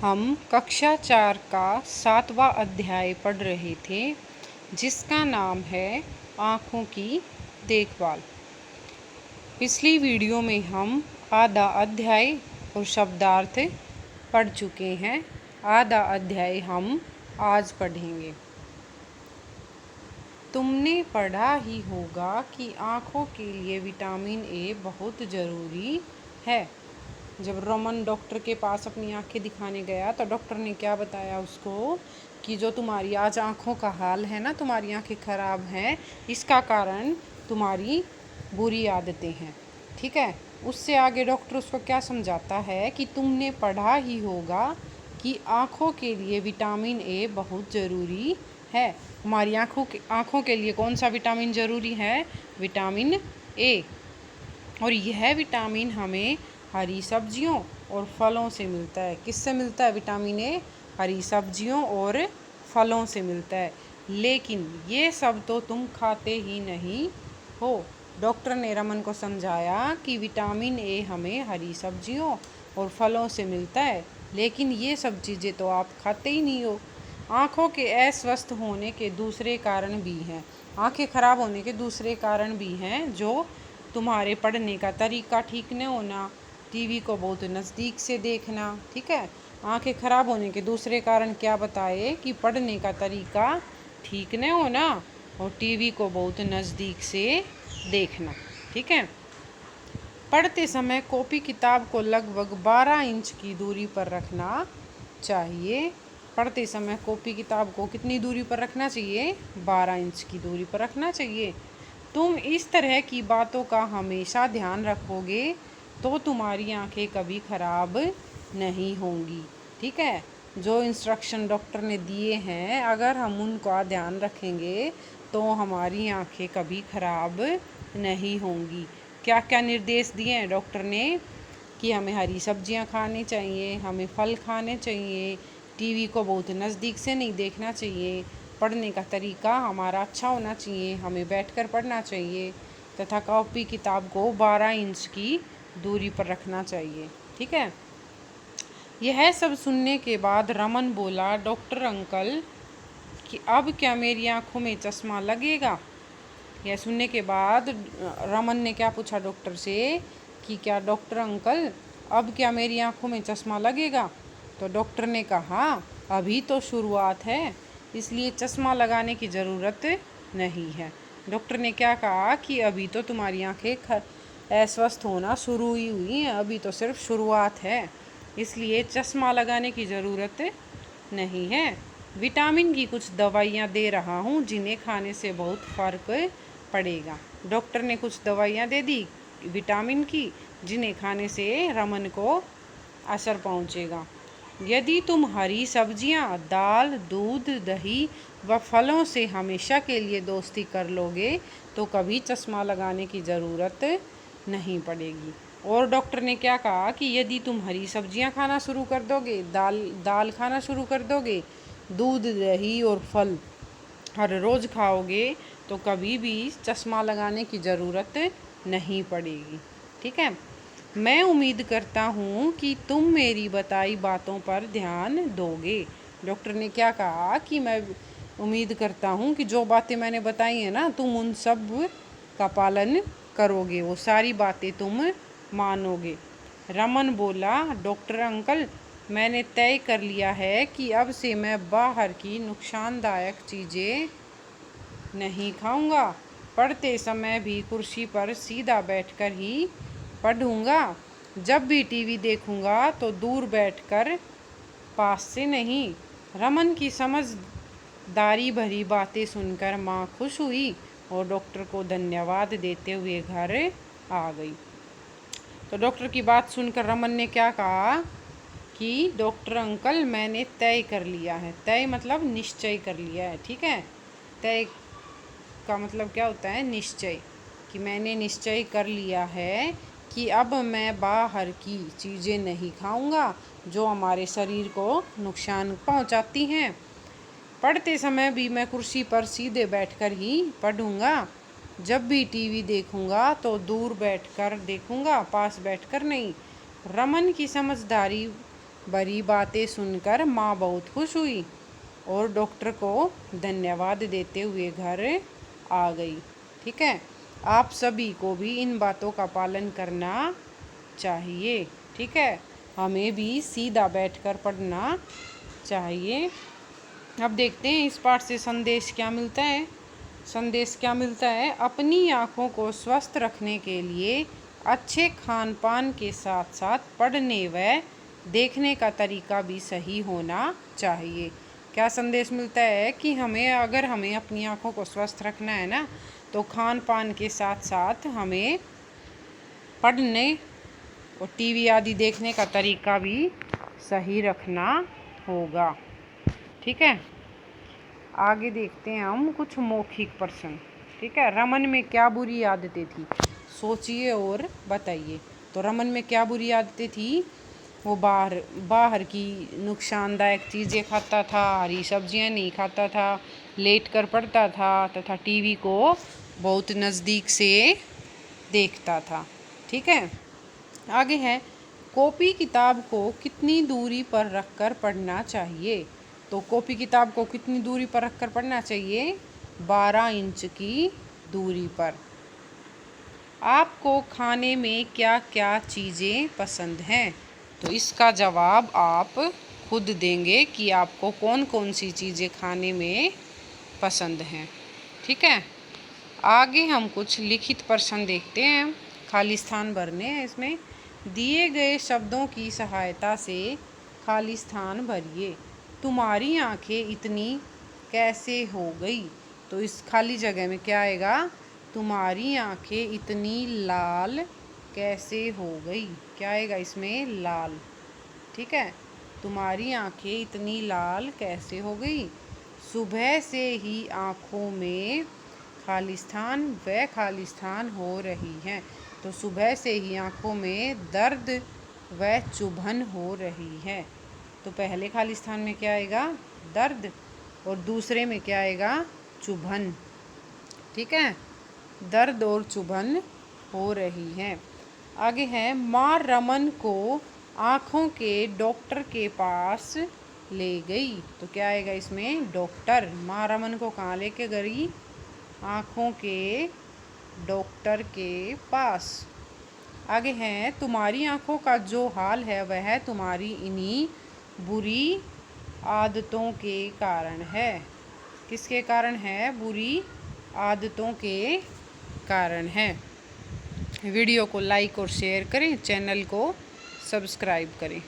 हम कक्षा 4 का 7वां अध्याय पढ़ रहे थे, जिसका नाम है आँखों की देखभाल। पिछली वीडियो में हम आधा अध्याय और शब्दार्थ पढ़ चुके हैं। आधा अध्याय हम आज पढ़ेंगे। तुमने पढ़ा ही होगा कि आँखों के लिए विटामिन ए बहुत ज़रूरी है। जब रोमन डॉक्टर के पास अपनी आंखें दिखाने गया तो डॉक्टर ने क्या बताया उसको कि जो तुम्हारी आज आंखों का हाल है ना, तुम्हारी आंखें ख़राब हैं, इसका कारण तुम्हारी बुरी आदतें हैं। ठीक है। उससे आगे डॉक्टर उसको क्या समझाता है कि तुमने पढ़ा ही होगा कि आँखों के लिए विटामिन ए बहुत ज़रूरी है। हमारी आँखों के लिए कौन सा विटामिन ज़रूरी है? Vitamin A. और यह विटामिन हमें हरी सब्जियों और फलों से मिलता है। किससे मिलता है विटामिन ए? हरी सब्जियों और फलों से मिलता है। लेकिन ये सब तो तुम खाते ही नहीं हो। डॉक्टर ने रमन को समझाया कि विटामिन ए हमें हरी सब्जियों और फलों से मिलता है, लेकिन ये सब चीज़ें तो आप खाते ही नहीं हो। आँखों के अस्वस्थ होने के दूसरे कारण भी हैं। आँखें खराब होने के दूसरे कारण भी हैं, जो तुम्हारे पढ़ने का तरीका ठीक न होना, टीवी को बहुत नज़दीक से देखना। ठीक है। आंखें खराब होने के दूसरे कारण क्या बताए कि पढ़ने का तरीका ठीक न होना और टीवी को बहुत नज़दीक से देखना। ठीक है। पढ़ते समय कॉपी किताब को लगभग 12 इंच की दूरी पर रखना चाहिए। पढ़ते समय कॉपी किताब को कितनी दूरी पर रखना चाहिए? 12 इंच की दूरी पर रखना चाहिए। तुम इस तरह की बातों का हमेशा ध्यान रखोगे तो तुम्हारी आंखें कभी खराब नहीं होंगी। ठीक है। जो इंस्ट्रक्शन डॉक्टर ने दिए हैं, अगर हम उनका ध्यान रखेंगे तो हमारी आंखें कभी खराब नहीं होंगी। क्या क्या निर्देश दिए हैं डॉक्टर ने? कि हमें हरी सब्जियां खानी चाहिए, हमें फल खाने चाहिए, टीवी को बहुत नज़दीक से नहीं देखना चाहिए, पढ़ने का तरीका हमारा अच्छा होना चाहिए, हमें बैठकर पढ़ना चाहिए तथा कॉपी किताब को 12 इंच की दूरी पर रखना चाहिए। ठीक है। यह सब सुनने के बाद रमन बोला, डॉक्टर अंकल कि अब क्या मेरी आंखों में चश्मा लगेगा? यह सुनने के बाद रमन ने क्या पूछा डॉक्टर से कि क्या डॉक्टर अंकल अब क्या मेरी आंखों में चश्मा लगेगा? तो डॉक्टर ने कहा, अभी तो शुरुआत है, इसलिए चश्मा लगाने की ज़रूरत नहीं है। डॉक्टर ने क्या कहा कि अभी तो तुम्हारी आंखें अस्वस्थ होना शुरू ही हुई हैं, अभी तो सिर्फ शुरुआत है, इसलिए चश्मा लगाने की ज़रूरत नहीं है। विटामिन की कुछ दवाइयाँ दे रहा हूँ, जिन्हें खाने से बहुत फ़र्क पड़ेगा। डॉक्टर ने कुछ दवाइयाँ दे दी विटामिन की, जिन्हें खाने से रमन को असर पहुँचेगा। यदि तुम हरी सब्जियां, दाल, दूध, दही व फलों से हमेशा के लिए दोस्ती कर लोगे तो कभी चश्मा लगाने की ज़रूरत नहीं पड़ेगी। और डॉक्टर ने क्या कहा कि यदि तुम हरी सब्जियां खाना शुरू कर दोगे, दाल खाना शुरू कर दोगे, दूध, दही और फल हर रोज़ खाओगे तो कभी भी चश्मा लगाने की ज़रूरत नहीं पड़ेगी। ठीक है। मैं उम्मीद करता हूँ कि तुम मेरी बताई बातों पर ध्यान दोगे। डॉक्टर ने क्या कहा कि मैं उम्मीद करता हूँ कि जो बातें मैंने बताई हैं ना, तुम उन सब का पालन करोगे, वो सारी बातें तुम मानोगे। रमन बोला, डॉक्टर अंकल मैंने तय कर लिया है कि अब से मैं बाहर की नुकसानदायक चीज़ें नहीं खाऊंगा। पढ़ते समय भी कुर्सी पर सीधा बैठकर ही पढ़ूंगा। जब भी टीवी देखूंगा तो दूर बैठकर, पास से नहीं। रमन की समझदारी भरी बातें सुनकर माँ खुश हुई और डॉक्टर को धन्यवाद देते हुए घर आ गई। तो डॉक्टर की बात सुनकर रमन ने क्या कहा कि डॉक्टर अंकल मैंने तय कर लिया है। तय मतलब निश्चय कर लिया है। ठीक है। तय का मतलब क्या होता है? निश्चय। कि मैंने निश्चय कर लिया है कि अब मैं बाहर की चीज़ें नहीं खाऊंगा जो हमारे शरीर को नुकसान पहुंचाती हैं। पढ़ते समय भी मैं कुर्सी पर सीधे बैठकर ही पढ़ूंगा। जब भी टीवी देखूंगा तो दूर बैठकर देखूंगा, पास बैठकर नहीं। रमन की समझदारी बड़ी बातें सुनकर माँ बहुत खुश हुई और डॉक्टर को धन्यवाद देते हुए घर आ गई। ठीक है, आप सभी को भी इन बातों का पालन करना चाहिए। ठीक है, हमें भी सीधा बैठकर पढ़ना चाहिए। अब देखते हैं इस पाठ से संदेश क्या मिलता है। संदेश क्या मिलता है? अपनी आँखों को स्वस्थ रखने के लिए अच्छे खान पान के साथ साथ पढ़ने व देखने का तरीका भी सही होना चाहिए। क्या संदेश मिलता है कि अगर हमें अपनी आँखों को स्वस्थ रखना है ना, तो खान पान के साथ साथ हमें पढ़ने और टीवी आदि देखने का तरीका भी सही रखना होगा। ठीक है, आगे देखते हैं हम कुछ मौखिक प्रश्न। ठीक है, रमन में क्या बुरी आदतें थी? सोचिए और बताइए। तो रमन में क्या बुरी आदतें थी? वो बाहर की नुकसानदायक चीज़ें खाता था, हरी सब्जियां नहीं खाता था, लेट कर पढ़ता था तथा टीवी को बहुत नज़दीक से देखता था। ठीक है, आगे है कॉपी किताब को कितनी दूरी पर रखकर पढ़ना चाहिए? तो कॉपी किताब को कितनी दूरी पर रखकर पढ़ना चाहिए? 12 इंच की दूरी पर। आपको खाने में क्या क्या चीज़ें पसंद हैं? तो इसका जवाब आप खुद देंगे कि आपको कौन कौन सी चीज़ें खाने में पसंद हैं। ठीक है, आगे हम कुछ लिखित प्रश्न देखते हैं। खाली स्थान भरने हैं। इसमें दिए गए शब्दों की सहायता से खाली स्थान भरिए। तुम्हारी आंखें इतनी कैसे हो गई? तो इस खाली जगह में क्या आएगा? तुम्हारी आंखें इतनी लाल कैसे हो गई? क्या आएगा इसमें? लाल। ठीक है, तुम्हारी आंखें इतनी लाल कैसे हो गई? सुबह से ही आँखों में खाली स्थान हो रही हैं। तो सुबह से ही आँखों में दर्द व चुभन हो रही है। तो पहले खाली स्थान में क्या आएगा? दर्द, और दूसरे में क्या आएगा? चुभन। ठीक है, दर्द और चुभन हो रही है। आगे है माँ रमन को आँखों के डॉक्टर के पास ले गई। तो क्या आएगा इसमें? डॉक्टर। माँ रमन को कहाँ लेके गई? आँखों के डॉक्टर के पास। आगे है तुम्हारी आँखों का जो हाल है वह तुम्हारी इन्हीं बुरी आदतों के कारण है। किसके कारण है? बुरी आदतों के कारण है। वीडियो को लाइक और शेयर करें, चैनल को सब्सक्राइब करें।